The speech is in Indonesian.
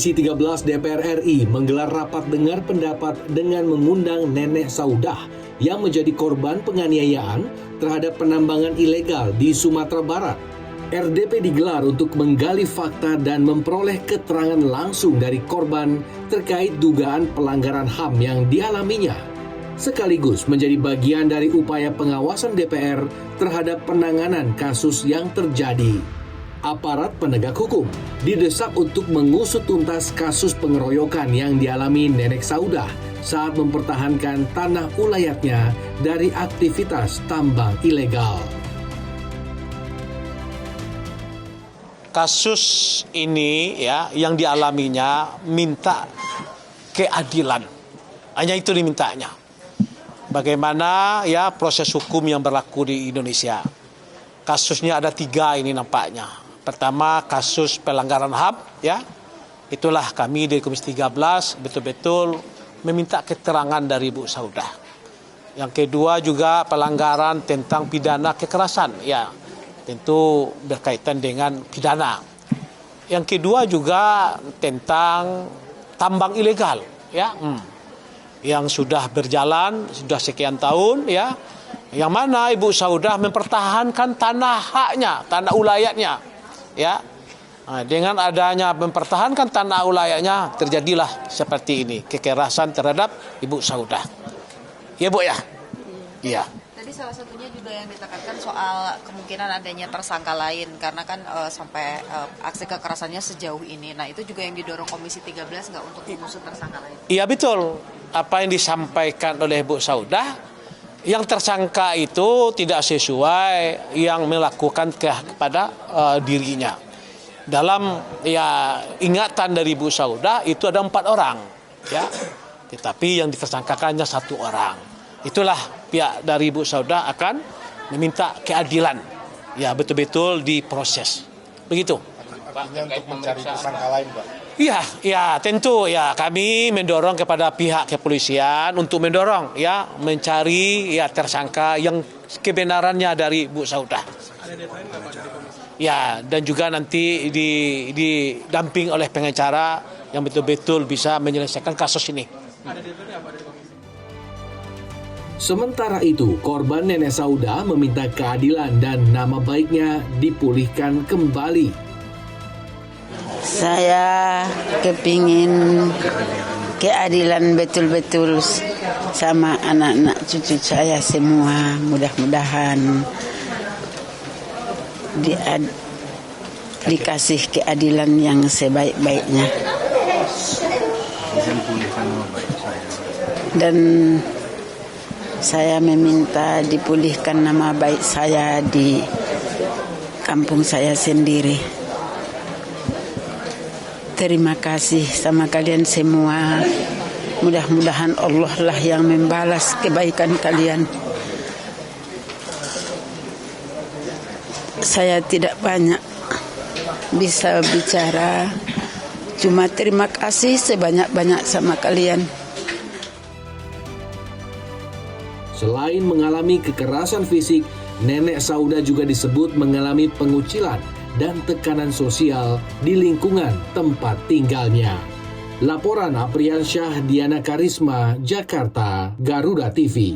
Komisi 13 DPR RI menggelar rapat dengar pendapat dengan mengundang Nenek Saudah yang menjadi korban penganiayaan terhadap penambangan ilegal di Sumatera Barat. RDP digelar untuk menggali fakta dan memperoleh keterangan langsung dari korban terkait dugaan pelanggaran HAM yang dialaminya, sekaligus menjadi bagian dari upaya pengawasan DPR terhadap penanganan kasus yang terjadi. Aparat penegak hukum didesak untuk mengusut tuntas kasus pengeroyokan yang dialami Nenek Saudah saat mempertahankan tanah ulayatnya dari aktivitas tambang ilegal. Kasus ini ya yang dialaminya minta keadilan. Hanya itu dimintanya. Bagaimana ya proses hukum yang berlaku di Indonesia. Kasusnya ada 3 ini nampaknya. Pertama, kasus pelanggaran HAM, ya. Itulah kami dari Komisi 13 betul-betul meminta keterangan dari Bu Saudah. Yang kedua juga pelanggaran tentang pidana kekerasan, ya. Tentu berkaitan dengan pidana. Yang kedua juga tentang tambang ilegal, ya. Yang sudah berjalan sudah sekian tahun, ya. Yang mana Ibu Saudah mempertahankan tanah haknya, tanah ulayatnya. Ya, dengan adanya mempertahankan tanah ulayatnya terjadilah seperti ini kekerasan terhadap Ibu Saudah. Ya Bu ya, iya. Tadi salah satunya juga yang ditekankan soal kemungkinan adanya tersangka lain karena kan sampai aksi kekerasannya sejauh ini. Nah itu juga yang didorong Komisi 13 nggak untuk mengusut tersangka lain? Iya betul. Apa yang disampaikan oleh Bu Saudah. Yang tersangka itu tidak sesuai yang melakukan kepada dirinya. Dalam ya ingatan dari Bu Saudah itu ada 4 orang, ya. Tetapi yang ditersangkakannya 1 orang. Itulah pihak dari Bu Saudah akan meminta keadilan. Ya betul-betul diproses. Begitu. Artinya untuk mencari tersangka lain, Pak. Ya tentu ya kami mendorong kepada pihak kepolisian untuk mendorong ya mencari ya tersangka yang kebenarannya dari Bu Saudah. Ya dan juga nanti didamping oleh pengacara yang betul-betul bisa menyelesaikan kasus ini. Sementara itu, korban Nenek Saudah meminta keadilan dan nama baiknya dipulihkan kembali. Saya kepingin keadilan betul-betul sama anak-anak cucu saya semua. Mudah-mudahan dikasih keadilan yang sebaik-baiknya. Dan saya meminta dipulihkan nama baik saya di kampung saya sendiri. Terima kasih sama kalian semua. Mudah-mudahan Allah lah yang membalas kebaikan kalian. Saya tidak banyak bisa bicara. Cuma terima kasih sebanyak-banyak sama kalian. Selain mengalami kekerasan fisik, Nenek Saudah juga disebut mengalami pengucilan dan tekanan sosial di lingkungan tempat tinggalnya. Laporan Apriansyah Diana Karisma, Jakarta, Garuda TV.